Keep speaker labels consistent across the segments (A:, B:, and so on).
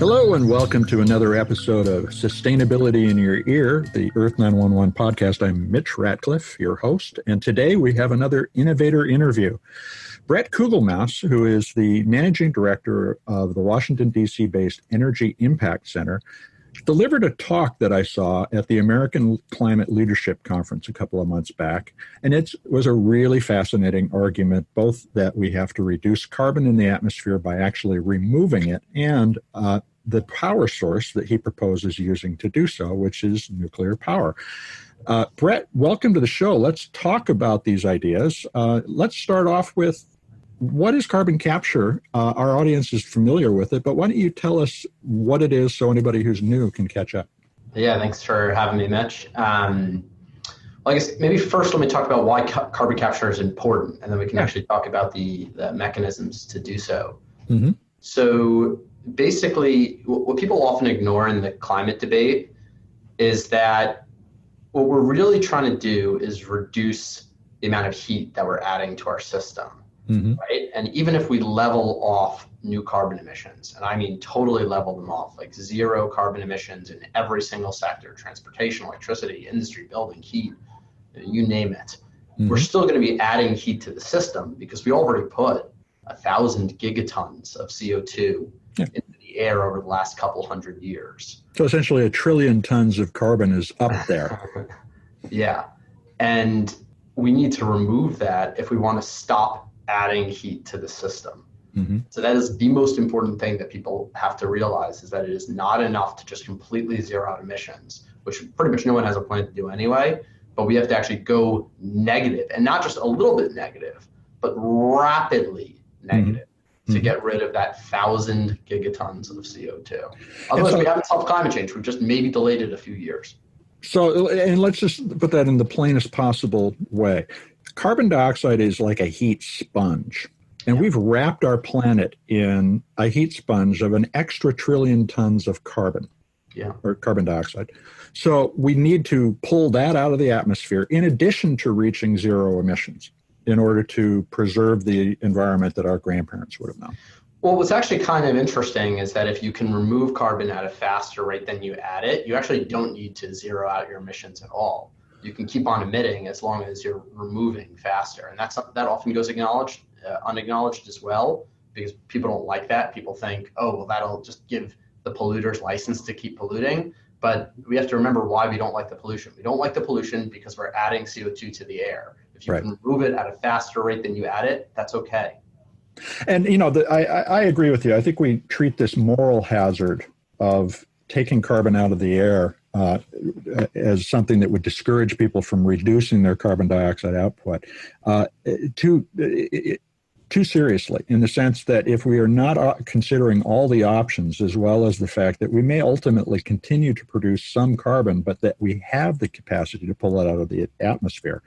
A: Hello and welcome to another episode of Sustainability in Your Ear, the Earth911 podcast. I'm Mitch Ratcliffe, your host, and today we have another innovator interview. Brett-Kugelmass, who is the managing director of the Washington, D.C.-based Energy Impact Center, delivered a talk that I saw at the American Climate Leadership Conference a couple of months back, and it was a really fascinating argument, both that we have to reduce carbon in the atmosphere by actually removing it, and the power source that he proposes using to do so, which is nuclear power. Brett, welcome to the show. Let's talk about these ideas. Let's start off with, what is carbon capture? Our audience is familiar with it, but why don't you tell us what it is so anybody who's new can catch up?
B: Yeah, thanks for having me, Mitch. Well, I guess maybe first let me talk about why carbon capture is important, and then we can actually talk about the mechanisms to do so. Mm-hmm. So basically, what people often ignore in the climate debate is that what we're really trying to do is reduce the amount of heat that we're adding to our system, right? And even if we level off new carbon emissions, and I mean totally level them off, like zero carbon emissions in every single sector, transportation, electricity, industry, building, heat, you name it, we're still going to be adding heat to the system because we already put 1,000 gigatons of CO2 into the air over the last couple hundred years.
A: So essentially 1 trillion tons of carbon is up there.
B: Yeah. And we need to remove that if we want to stop adding heat to the system. So that is the most important thing that people have to realize, is that it is not enough to just completely zero out emissions, which pretty much no one has a plan to do anyway, but we have to actually go negative, and not just a little bit negative, but rapidly negative. To get rid of that 1,000 gigatons of CO2. Otherwise, we haven't solved climate change. We've just maybe delayed it a few years.
A: So, and let's just put that in the plainest possible way. Carbon dioxide is like a heat sponge. And we've wrapped our planet in a heat sponge of an extra 1 trillion tons of carbon, or carbon dioxide. So we need to pull that out of the atmosphere in addition to reaching zero emissions, in order to preserve the environment that our grandparents would have known.
B: Well, what's actually kind of interesting is that if you can remove carbon at a faster rate than you add it, you actually don't need to zero out your emissions at all. You can keep on emitting as long as you're removing faster. And that often goes unacknowledged as well, because people don't like that. People think, oh, well, that'll just give the polluters license to keep polluting. But we have to remember why we don't like the pollution. We don't like the pollution because we're adding CO2 to the air. If you can remove it at a faster rate than you add it, that's okay.
A: And, you know, I agree with you. I think we treat this moral hazard of taking carbon out of the air as something that would discourage people from reducing their carbon dioxide output too seriously, in the sense that if we are not considering all the options, as well as the fact that we may ultimately continue to produce some carbon, but that we have the capacity to pull it out of the atmosphere,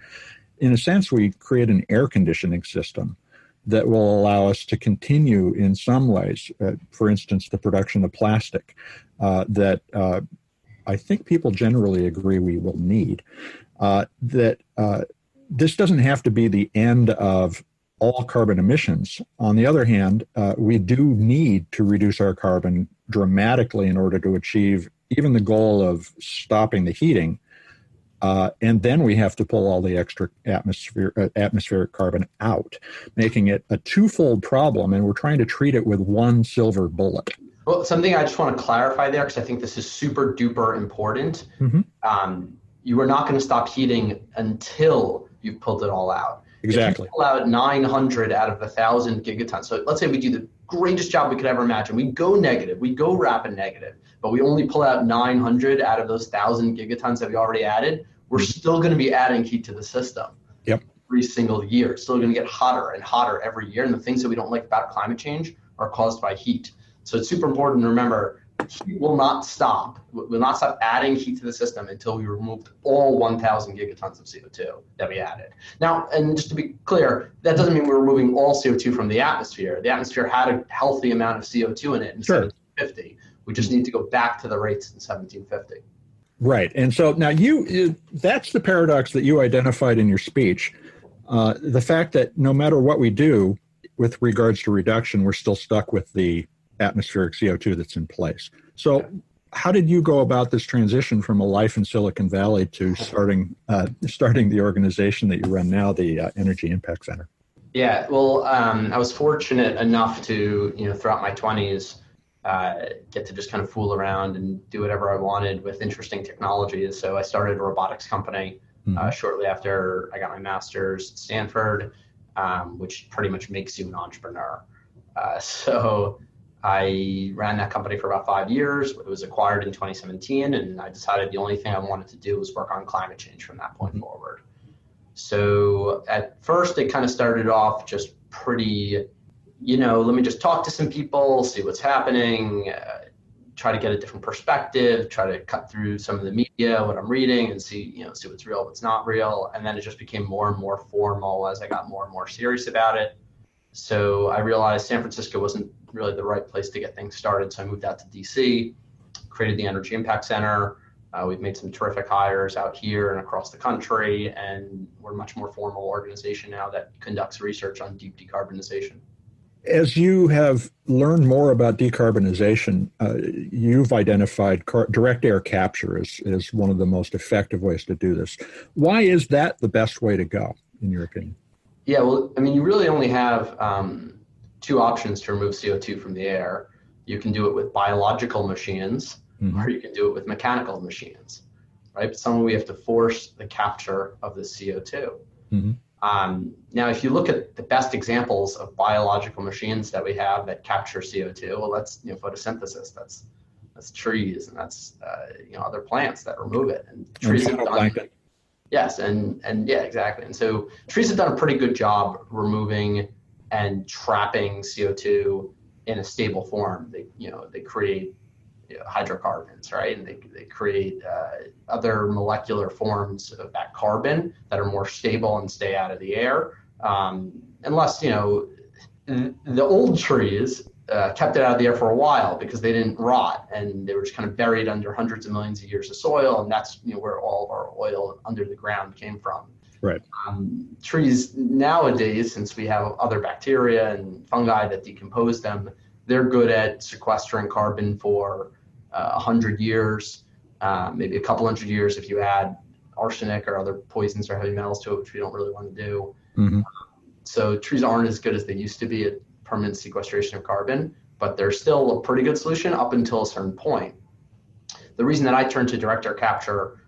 A: in a sense, we create an air conditioning system that will allow us to continue in some ways, for instance, the production of plastic that I think people generally agree we will need, this doesn't have to be the end of all carbon emissions. On the other hand, we do need to reduce our carbon dramatically in order to achieve even the goal of stopping the heating. And then we have to pull all the extra atmospheric carbon out, making it a twofold problem. And we're trying to treat it with one silver bullet.
B: Well, something I just want to clarify there, because I think this is super duper important. You are not going to stop heating until you've pulled it all out.
A: Exactly.
B: If you pull out 900 out of 1,000 gigatons. So let's say we do the greatest job we could ever imagine. We go negative, we go rapid negative, but we only pull out 900 out of those 1,000 gigatons that we already added. We're still going to be adding heat to the system. Every single year. It's still going to get hotter and hotter every year. And the things that we don't like about climate change are caused by heat. So it's super important to remember, heat will not stop. We'll not stop adding heat to the system until we removed all 1,000 gigatons of CO2 that we added. Now, and just to be clear, that doesn't mean we're removing all CO2 from the atmosphere. The atmosphere had a healthy amount of CO2 in it in 1750. We just need to go back to the rates in 1750.
A: Right. And so now that's the paradox that you identified in your speech. The fact that no matter what we do with regards to reduction, we're still stuck with the atmospheric CO2 that's in place. So how did you go about this transition from a life in Silicon Valley to starting the organization that you run now, the Energy Impact Center?
B: Yeah, well, I was fortunate enough to, throughout my 20s, get to just kind of fool around and do whatever I wanted with interesting technologies. So I started a robotics company shortly after I got my master's at Stanford, which pretty much makes you an entrepreneur. So I ran that company for about 5 years. It was acquired in 2017, and I decided the only thing I wanted to do was work on climate change from that point forward. So at first, it kind of started off just pretty, let me just talk to some people, see what's happening, try to get a different perspective, try to cut through some of the media, what I'm reading, and see what's real, what's not real. And then it just became more and more formal as I got more and more serious about it. So I realized San Francisco wasn't really the right place to get things started. So I moved out to DC, created the Energy Impact Center. We've made some terrific hires out here and across the country, and we're a much more formal organization now that conducts research on deep decarbonization.
A: As you have learned more about decarbonization, you've identified direct air capture as one of the most effective ways to do this. Why is that the best way to go, in your opinion?
B: Yeah, well, I mean, you really only have two options to remove CO2 from the air. You can do it with biological machines, or you can do it with mechanical machines, right? But somehow we have to force the capture of the CO2. Now, if you look at the best examples of biological machines that we have that capture CO2, well, that's photosynthesis, that's trees, and that's other plants that remove it. And trees have done, yes, and yeah, exactly. And so trees have done a pretty good job removing and trapping CO2 in a stable form. They create hydrocarbons, right? And they create other molecular forms of that carbon that are more stable and stay out of the air. Unless, the old trees kept it out of the air for a while because they didn't rot and they were just kind of buried under hundreds of millions of years of soil. And that's where all of our oil under the ground came from.
A: Right.
B: Trees nowadays, since we have other bacteria and fungi that decompose them, they're good at sequestering carbon for 100 years, maybe a couple hundred years if you add arsenic or other poisons or heavy metals to it, which we don't really want to do. So trees aren't as good as they used to be at permanent sequestration of carbon, but they're still a pretty good solution up until a certain point. The reason that I turned to direct air capture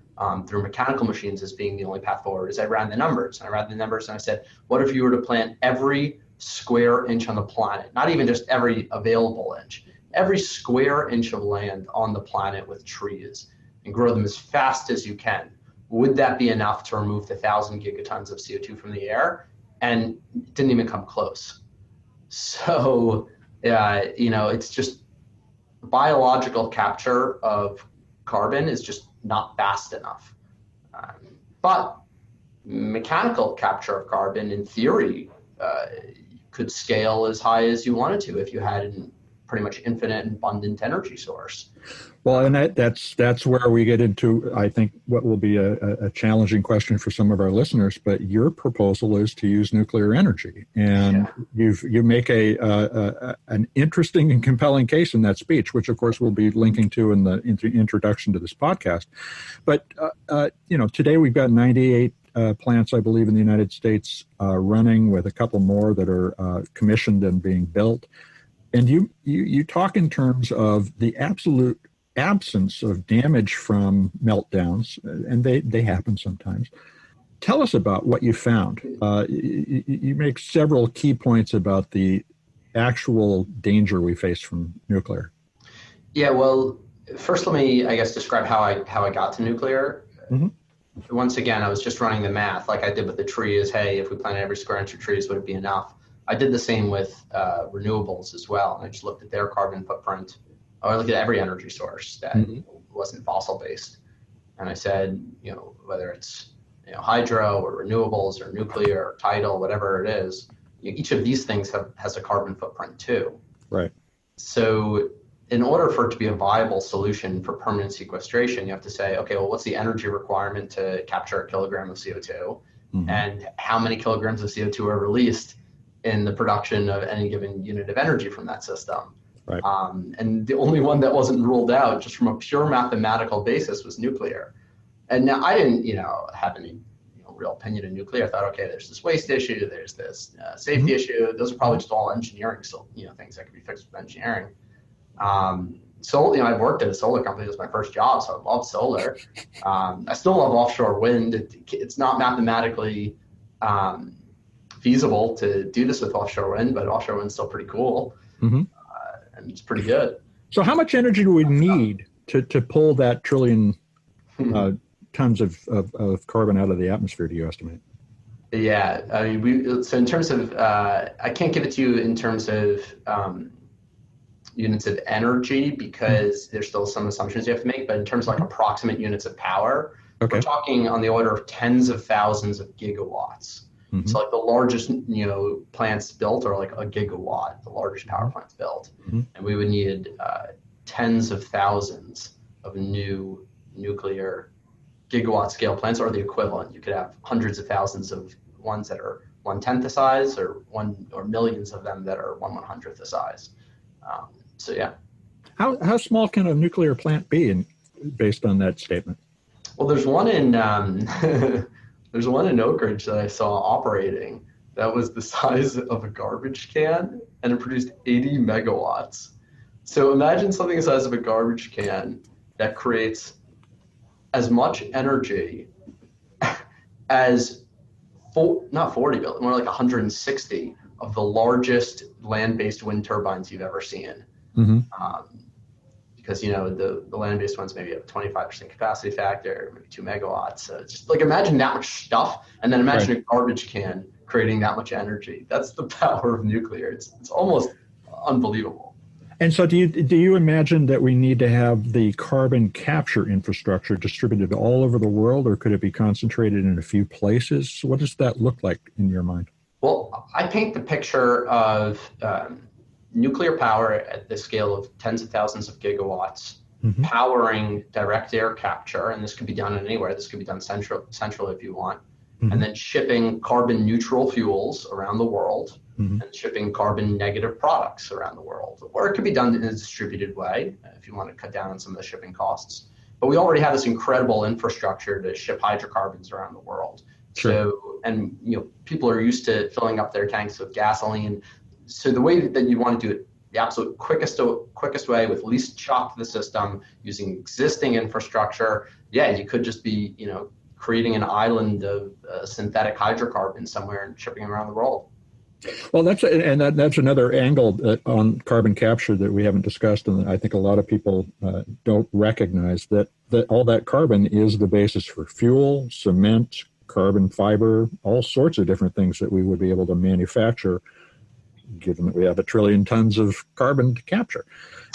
B: through mechanical machines as being the only path forward is I ran the numbers. And I said, what if you were to plant every square inch on the planet, not even just every available inch, every square inch of land on the planet with trees and grow them as fast as you can? Would that be enough to remove the 1,000 gigatons of CO2 from the air? And it didn't even come close. So, it's just biological capture of carbon is just not fast enough. But mechanical capture of carbon, in theory, could scale as high as you wanted to if you had a pretty much infinite and abundant energy source.
A: Well, and that's where we get into, I think, what will be a challenging question for some of our listeners. But your proposal is to use nuclear energy, and you make an interesting and compelling case in that speech, which of course we'll be linking to in the introduction to this podcast. But today we've got 98 plants, I believe, in the United States running, with a couple more that are commissioned and being built. And you talk in terms of the absolute absence of damage from meltdowns, and they happen sometimes. Tell us about what you found. You make several key points about the actual danger we face from nuclear.
B: Yeah, well, first let me, I guess, describe how I got to nuclear. Once again, I was just running the math like I did with the trees. Hey, if we planted every square inch of trees, would it be enough? I did the same with renewables as well. And I just looked at their carbon footprint. I looked at every energy source that wasn't fossil based. And I said, whether it's hydro or renewables or nuclear or tidal, whatever it is, each of these things has a carbon footprint too.
A: Right.
B: So in order for it to be a viable solution for permanent sequestration, you have to say, okay, well, what's the energy requirement to capture a kilogram of CO2? And how many kilograms of CO2 are released in the production of any given unit of energy from that system?
A: Right.
B: And the only one that wasn't ruled out, just from a pure mathematical basis, was nuclear. And now I didn't, have any real opinion in nuclear. I thought, okay, there's this waste issue, there's this safety issue. Those are probably just all engineering, things that could be fixed with engineering. So, I've worked at a solar company. It was my first job, so I love solar. I still love offshore wind. It's not mathematically feasible to do this with offshore wind, but offshore wind's still pretty cool. And it's pretty good.
A: So how much energy do we need to pull that trillion tons of carbon out of the atmosphere, do you estimate?
B: Yeah, I mean, so in terms of, I can't give it to you in terms of units of energy because there's still some assumptions you have to make, but in terms of like approximate units of power, we're talking on the order of tens of thousands of gigawatts. So like the largest, plants built are like a gigawatt, the largest power plants built. And we would need tens of thousands of new nuclear gigawatt scale plants, or the equivalent. You could have hundreds of thousands of ones that are 1/10 the size, or millions of them that are 1/100th the size. So yeah.
A: How small can a nuclear plant be based on that statement?
B: Well, there's one in there's one in Oak Ridge that I saw operating that was the size of a garbage can, and it produced 80 megawatts. So imagine something the size of a garbage can that creates as much energy as not 40, but more like 160 of the largest land-based wind turbines you've ever seen. Because the land-based ones maybe have a 25% capacity factor, maybe 2 megawatts. So it's just like imagine that much stuff, and then imagine a garbage can creating that much energy. That's the power of nuclear. It's almost unbelievable.
A: And so do you imagine that we need to have the carbon capture infrastructure distributed all over the world, or could it be concentrated in a few places? What does that look like in your mind?
B: Well, I paint the picture of nuclear power at the scale of tens of thousands of gigawatts, powering direct air capture, and this could be done anywhere. This could be done centrally if you want, and then shipping carbon neutral fuels around the world, and shipping carbon negative products around the world. Or it could be done in a distributed way if you want to cut down on some of the shipping costs. But we already have this incredible infrastructure to ship hydrocarbons around the world.
A: Sure.
B: So, and people are used to filling up their tanks with gasoline. So the way that you want to do it, the absolute quickest way with least shock to the system, using existing infrastructure, you could just be, creating an island of synthetic hydrocarbons somewhere and shipping them around the world.
A: Well, that's another angle on carbon capture that we haven't discussed, and I think a lot of people don't recognize that all that carbon is the basis for fuel, cement, carbon fiber, all sorts of different things that we would be able to manufacture, given that we have 1 trillion tons of carbon to capture.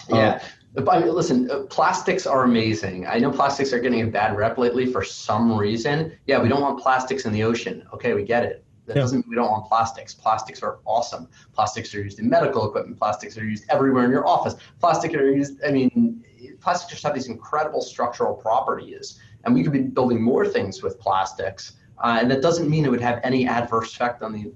B: Yeah. Listen, plastics are amazing. I know plastics are getting a bad rep lately for some reason. Yeah, we don't want plastics in the ocean. Okay, we get it. That doesn't mean we don't want plastics. Plastics are awesome. Plastics are used in medical equipment. Plastics are used everywhere in your office. Plastics just have these incredible structural properties. And we could be building more things with plastics. And that doesn't mean it would have any adverse effect on the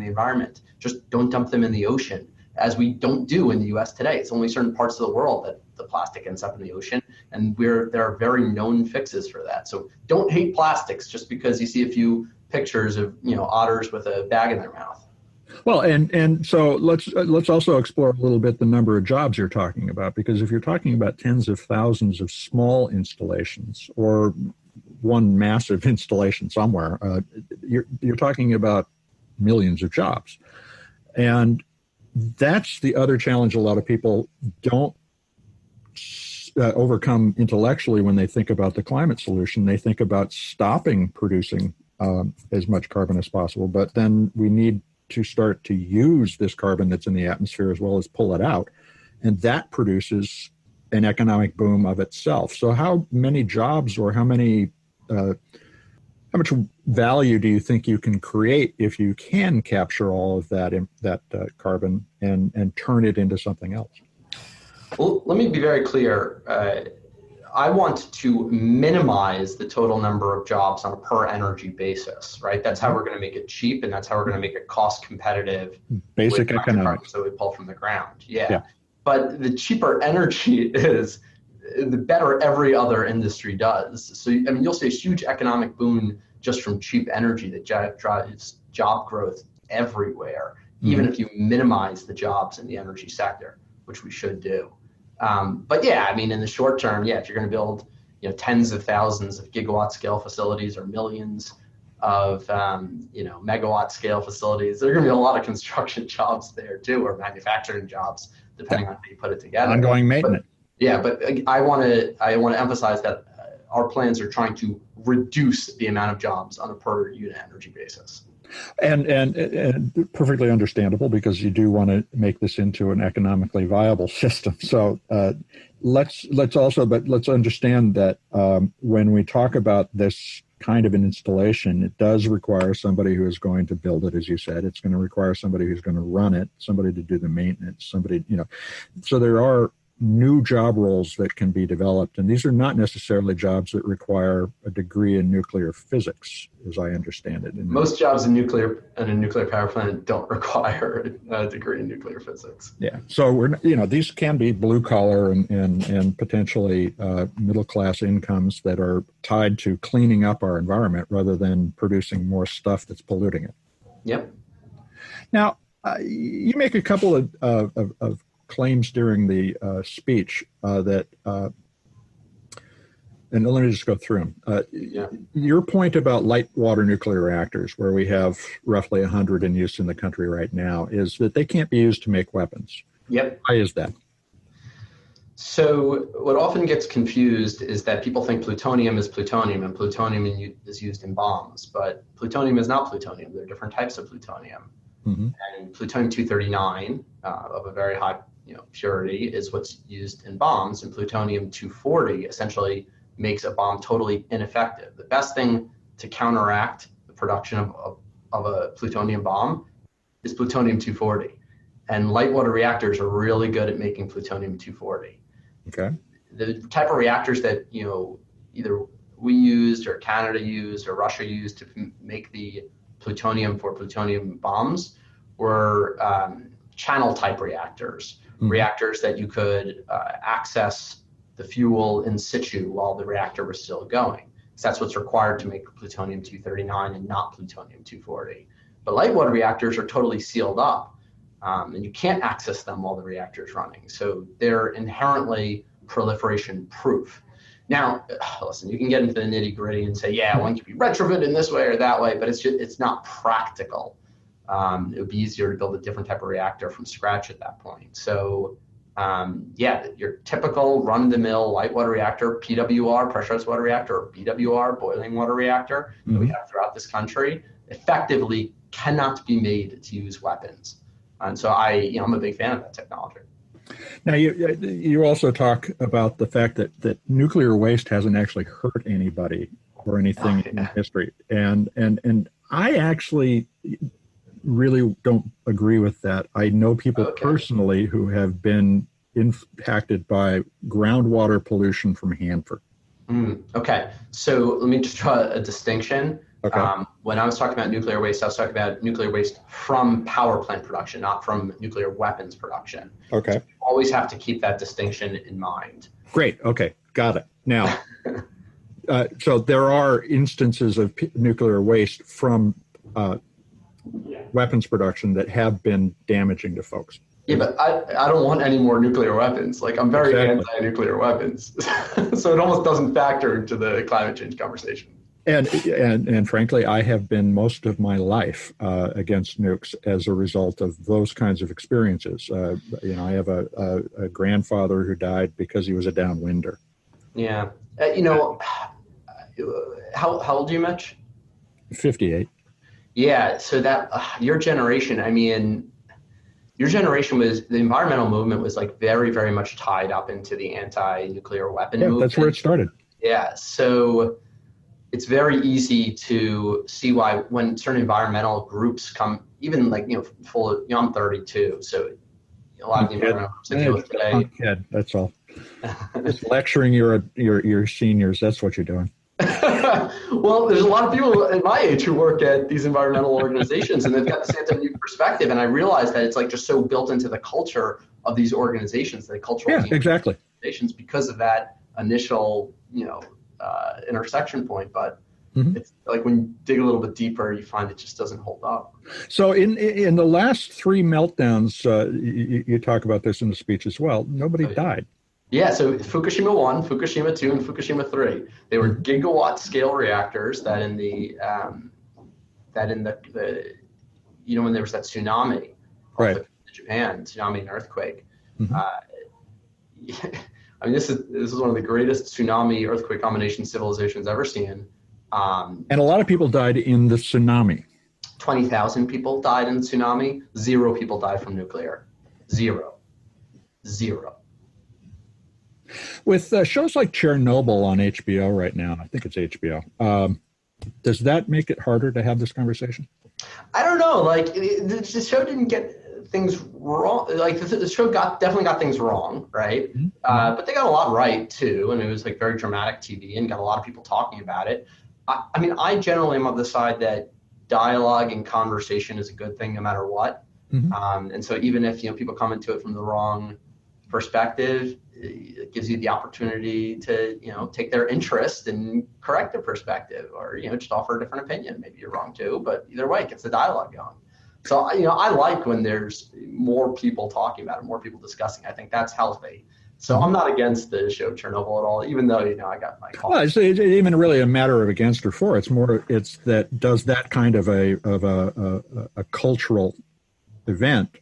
B: environment. Just don't dump them in the ocean, as we don't do in the U.S. today. It's only certain parts of the world that the plastic ends up in the ocean, and there are very known fixes for that. So don't hate plastics just because you see a few pictures of otters with a bag in their mouth.
A: Well, and so let's also explore a little bit the number of jobs you're talking about, because if you're talking about tens of thousands of small installations or one massive installation somewhere, you're talking about millions of jobs. And that's the other challenge a lot of people don't overcome intellectually when they think about the climate solution. They think about stopping producing as much carbon as possible, but then we need to start to use this carbon that's in the atmosphere as well as pull it out. And that produces an economic boom of itself. So how many jobs or how much value do you think you can create if you can capture all of that carbon and turn it into something else?
B: Well, let me be very clear. I want to minimize the total number of jobs on a per energy basis, right? That's how we're going to make it cheap, and that's how we're going to make it cost competitive.
A: Basic economics.
B: So we pull from the ground. Yeah. But the cheaper energy is, the better every other industry does. So, I mean, you'll see a huge economic boon just from cheap energy that drives job growth everywhere, even if you minimize the jobs in the energy sector, which we should do. But yeah, I mean, in the short term, yeah, if you're going to build, tens of thousands of gigawatt scale facilities or millions of, megawatt scale facilities, there are going to be a lot of construction jobs there too, or manufacturing jobs, depending on how you put it together.
A: Ongoing maintenance.
B: But I want to emphasize that our plans are trying to reduce the amount of jobs on a per unit energy basis.
A: And perfectly understandable, because you do want to make this into an economically viable system. So let's understand that when we talk about this kind of an installation, it does require somebody who is going to build it, as you said. It's going to require somebody who's going to run it, somebody to do the maintenance, somebody, So there are new job roles that can be developed, and these are not necessarily jobs that require a degree in nuclear physics, as I understand it.
B: Most jobs in a nuclear power plant don't require a degree in nuclear physics.
A: Yeah, so these can be blue collar and potentially middle class incomes that are tied to cleaning up our environment rather than producing more stuff that's polluting it.
B: Yep.
A: Now, you make a couple of claims during the speech that, and let me just go through them. Your point about light water nuclear reactors, where we have roughly 100 in use in the country right now, is that they can't be used to make weapons.
B: Yep.
A: Why is that?
B: So what often gets confused is that people think plutonium is plutonium, and plutonium is used in bombs, but plutonium is not plutonium. There are different types of plutonium. Mm-hmm. And plutonium-239 of a very high purity is what's used in bombs, and plutonium-240 essentially makes a bomb totally ineffective. The best thing to counteract the production of a plutonium bomb is plutonium-240. And light water reactors are really good at making plutonium-240.
A: Okay.
B: The type of reactors that either we used or Canada used or Russia used to make the plutonium for plutonium bombs were channel type reactors. Mm-hmm. Reactors that you could access the fuel in situ while the reactor was still going. So that's what's required to make plutonium-239 and not plutonium-240. But light water reactors are totally sealed up, and you can't access them while the reactor is running. So they're inherently proliferation proof. Now, listen, you can get into the nitty gritty and say, yeah, one can be retrofitted in this way or that way, but it's not practical. It would be easier to build a different type of reactor from scratch at that point. So, your typical run-of-the-mill light water reactor, PWR, pressurized water reactor, or BWR, boiling water reactor, that we have throughout this country, effectively cannot be made to use weapons. And so I'm a big fan of that technology.
A: Now, you also talk about the fact that nuclear waste hasn't actually hurt anybody or anything in history. And I actually really don't agree with that. I know people personally who have been impacted by groundwater pollution from Hanford.
B: Okay, so let me just draw a distinction.
A: Okay.
B: When I was talking about nuclear waste, I was talking about nuclear waste from power plant production, not from nuclear weapons production.
A: Okay.
B: So you always have to keep that distinction in mind.
A: Great. Okay. Got it. Now, so there are instances of nuclear waste from weapons production that have been damaging to folks.
B: Yeah, but I don't want any more nuclear weapons. Like, I'm very anti-nuclear weapons. So it almost doesn't factor into the climate change conversation.
A: And frankly, I have been most of my life against nukes as a result of those kinds of experiences. I have a grandfather who died because he was a downwinder. Yeah.
B: How old are you, Mitch?
A: 58.
B: Yeah. So that your generation, your generation the environmental movement was like very, very much tied up into the anti-nuclear weapon movement.
A: That's where it started.
B: Yeah. So it's very easy to see why when certain environmental groups come, even like, I'm 32. So a lot of the environmental groups I deal with today.
A: Kid, that's all. Just lecturing your seniors. That's what you're doing.
B: Well, there's a lot of people at my age who work at these environmental organizations, and they've got this anti-nuke perspective. And I realize that it's like just so built into the culture of these organizations, the cultural
A: exactly
B: organizations, because of that initial, intersection point. But it's like when you dig a little bit deeper, you find it just doesn't hold up.
A: So in the last three meltdowns, you talk about this in the speech as well, nobody died.
B: Yeah, so Fukushima 1, Fukushima 2, and Fukushima 3, they were gigawatt scale reactors that in the when there was that tsunami,
A: right,
B: in Japan, tsunami and earthquake. I mean, this is one of the greatest tsunami earthquake combination civilization's ever seen.
A: And a lot of people died in the tsunami.
B: 20,000 people died in the tsunami. 0 people died from nuclear. Zero.
A: With shows like Chernobyl on HBO right now, I think it's HBO, does that make it harder to have this conversation?
B: I don't know. Like, the show didn't get things wrong. Like, the show definitely got things wrong, right? But they got a lot right, too. And it was, like, very dramatic TV and got a lot of people talking about it. I mean, I generally am of the side that dialogue and conversation is a good thing no matter what. And so even if, people come into it from the wrong perspective, it gives you the opportunity to, take their interest and correct their perspective, or, just offer a different opinion. Maybe you're wrong too, but either way, it gets the dialogue going. So, I like when there's more people talking about it, more people discussing. I think that's healthy. So I'm not against the show Chernobyl at all, even though, I got my call.
A: Well, it's even really a matter of against or for. It's that does that kind of a cultural event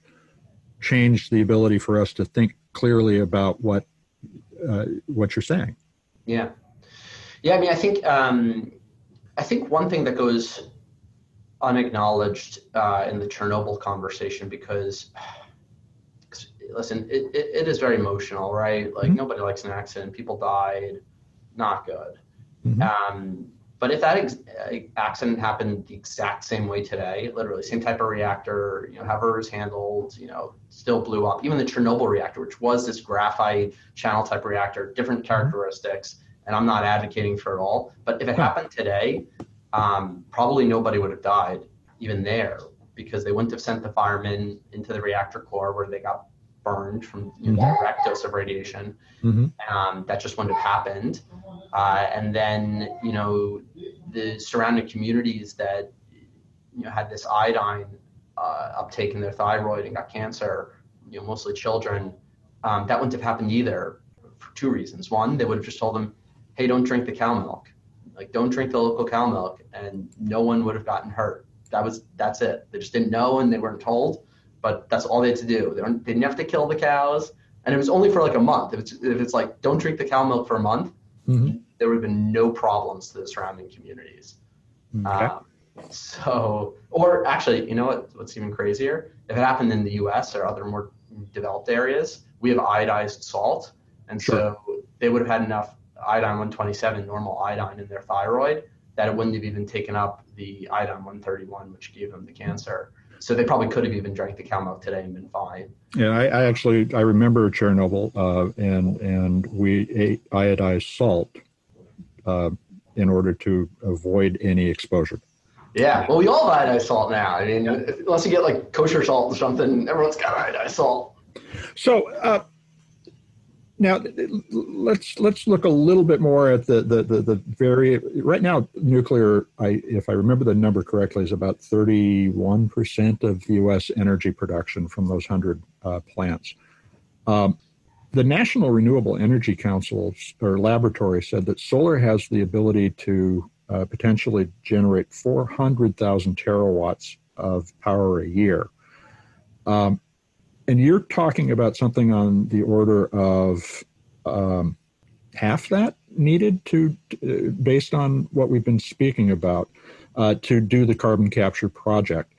A: change the ability for us to think clearly about what you're saying?
B: Yeah. I mean, I think one thing that goes unacknowledged in the Chernobyl conversation, because listen, it is very emotional, right? Like, nobody likes an accident. People died. Not good. But if that accident happened the exact same way today, literally same type of reactor, however it was handled, still blew up. Even the Chernobyl reactor, which was this graphite channel type reactor, different characteristics, and I'm not advocating for it all. But if it happened today, probably nobody would have died even there, because they wouldn't have sent the firemen into the reactor core where they got burned from direct dose of radiation. That just wouldn't have happened. And then, the surrounding communities that, had this iodine uptake in their thyroid and got cancer, mostly children, that wouldn't have happened either, for 2 reasons. One, they would have just told them, hey, don't drink the cow milk. Like, don't drink the local cow milk, and no one would have gotten hurt. That's it. They just didn't know, and they weren't told, but that's all they had to do. They didn't have to kill the cows, and it was only for like a month. If it's like, don't drink the cow milk for a month, there would have been no problems to the surrounding communities.
A: Okay.
B: Or actually, what's even crazier? If it happened in the U.S. or other more developed areas, we have iodized salt, and so they would have had enough iodine 127, normal iodine, in their thyroid that it wouldn't have even taken up the iodine 131, which gave them the cancer. So they probably could have even drank the cow milk today and been fine.
A: Yeah, I remember Chernobyl, and we ate iodized salt in order to avoid any exposure.
B: Yeah, well, we all have iodized salt now. I mean, unless you get like kosher salt or something, everyone's got iodized salt.
A: So now let's look a little bit more at the very right now. Nuclear, if I remember the number correctly, is about 31% of U.S. energy production from those 100 plants. The National Renewable Energy Council or laboratory said that solar has the ability to potentially generate 400,000 terawatts of power a year. And you're talking about something on the order of half that needed to, based on what we've been speaking about, to do the carbon capture project.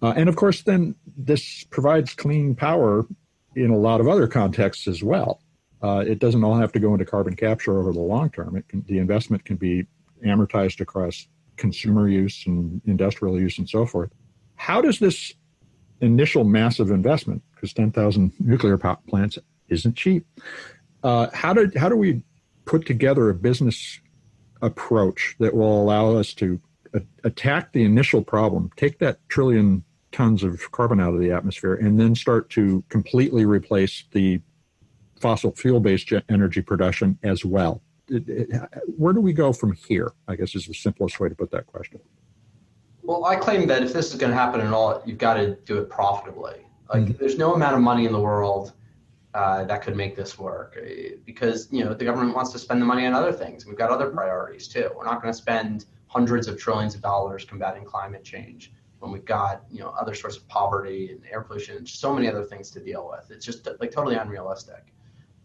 A: And of course, then this provides clean power in a lot of other contexts as well. It doesn't all have to go into carbon capture over the long term. The investment can be amortized across consumer use and industrial use and so forth. How does this initial massive investment, because 10,000 nuclear plants isn't cheap, how do we put together a business approach that will allow us to attack the initial problem, take that $1 trillion tons of carbon out of the atmosphere and then start to completely replace the fossil fuel-based energy production as well. Where do we go from here, I guess is the simplest way to put that question.
B: Well, I claim that if this is going to happen at all, you've got to do it profitably. Like, there's no amount of money in the world that could make this work, because the government wants to spend the money on other things. We've got other priorities too. We're not going to spend hundreds of trillions of dollars combating climate change when we've got other sorts of poverty and air pollution and so many other things to deal with. It's just like totally unrealistic.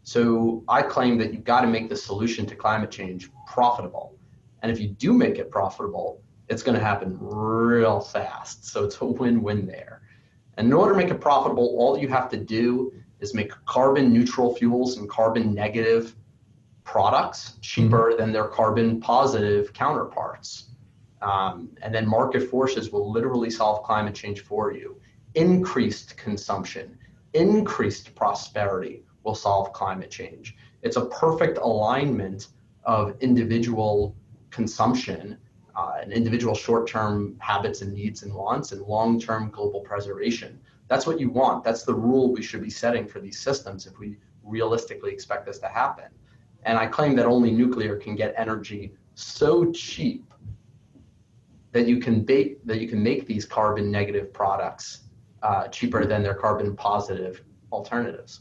B: So I claim that you've got to make the solution to climate change profitable. And if you do make it profitable, it's going to happen real fast. So it's a win-win there. And in order to make it profitable, all you have to do is make carbon neutral fuels and carbon negative products cheaper than their carbon positive counterparts. And then market forces will literally solve climate change for you. Increased consumption, increased prosperity will solve climate change. It's a perfect alignment of individual consumption and individual short-term habits and needs and wants and long-term global preservation. That's what you want. That's the rule we should be setting for these systems if we realistically expect this to happen. And I claim that only nuclear can get energy so cheap that you can make these carbon negative products cheaper than their carbon positive alternatives.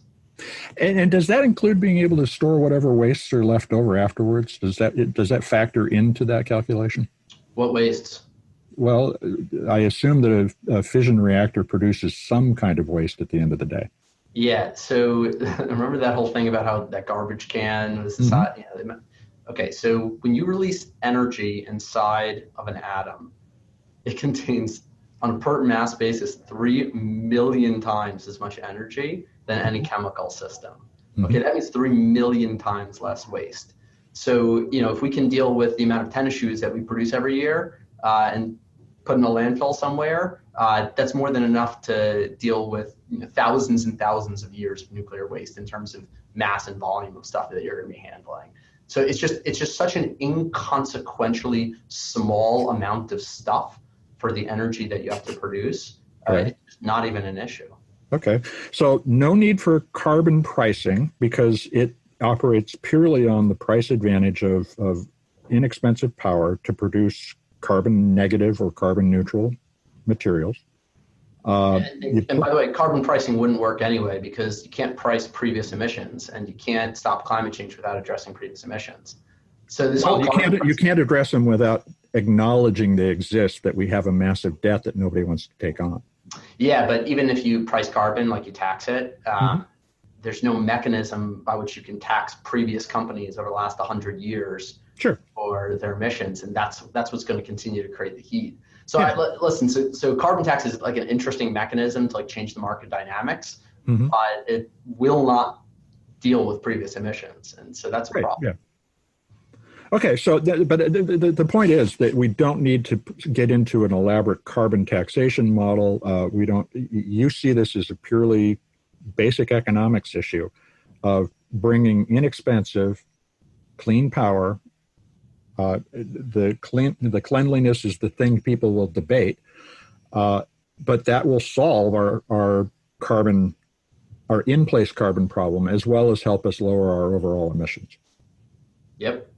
A: And does that include being able to store whatever wastes are left over afterwards? Does that factor into that calculation?
B: What wastes?
A: Well, I assume that a fission reactor produces some kind of waste at the end of the day.
B: Yeah. So remember that whole thing about how that garbage can was decided? Okay. So when you release energy inside of an atom, it contains, on a per mass basis, 3 million times as much energy than any chemical system. Okay, that means 3 million times less waste. So, if we can deal with the amount of tennis shoes that we produce every year and put in a landfill somewhere, that's more than enough to deal with thousands and thousands of years of nuclear waste in terms of mass and volume of stuff that you're going to be handling. So it's just such an inconsequentially small amount of stuff for the energy that you have to produce.
A: Right.
B: It's not even an issue.
A: Okay. So no need for carbon pricing because it operates purely on the price advantage of inexpensive power to produce carbon negative or carbon neutral materials.
B: And by the way, carbon pricing wouldn't work anyway because you can't price previous emissions and you can't stop climate change without addressing previous emissions. So this whole
A: you can't address them without acknowledging they exist, that we have a massive debt that nobody wants to take on.
B: Yeah, but even if you price carbon, like you tax it, there's no mechanism by which you can tax previous companies over the last 100 years for their emissions, and that's what's going to continue to create the heat. So listen, so carbon tax is like an interesting mechanism to like change the market dynamics, but it will not deal with previous emissions, and so that's a problem.
A: Yeah. Okay, so but the point is that we don't need to get into an elaborate carbon taxation model. We don't. You see this as a purely basic economics issue of bringing inexpensive, clean power. The cleanliness is the thing people will debate, but that will solve our in-place carbon problem as well as help us lower our overall emissions.
B: Yep.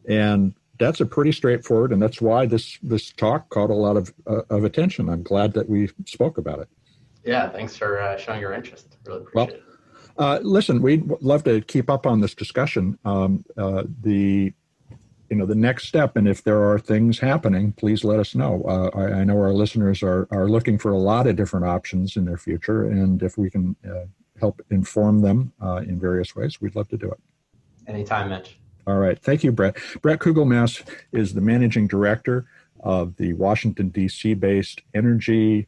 A: And that's a pretty straightforward, and that's why this talk caught a lot of attention. I'm glad that we spoke about it.
B: Yeah, thanks for showing your interest. Really appreciate it.
A: Listen, we'd love to keep up on this discussion. The next step, and if there are things happening, please let us know. I know our listeners are looking for a lot of different options in their future, and if we can help inform them in various ways, we'd love to do it.
B: Anytime, Mitch.
A: All right. Thank you, Brett. Brett-Kugelmass is the managing director of the Washington, D.C.-based Energy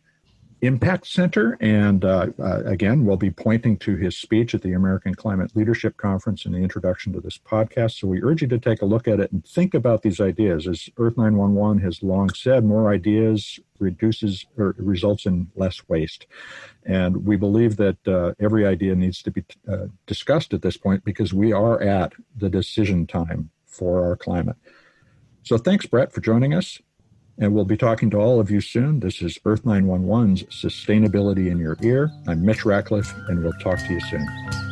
A: Impact Center. And again, we'll be pointing to his speech at the American Climate Leadership Conference in the introduction to this podcast. So we urge you to take a look at it and think about these ideas. As Earth911 has long said, more ideas results in less waste. And we believe that every idea needs to be discussed at this point because we are at the decision time for our climate. So thanks, Brett, for joining us. And we'll be talking to all of you soon. This is Earth 911's Sustainability in Your Ear. I'm Mitch Ratcliffe, and we'll talk to you soon.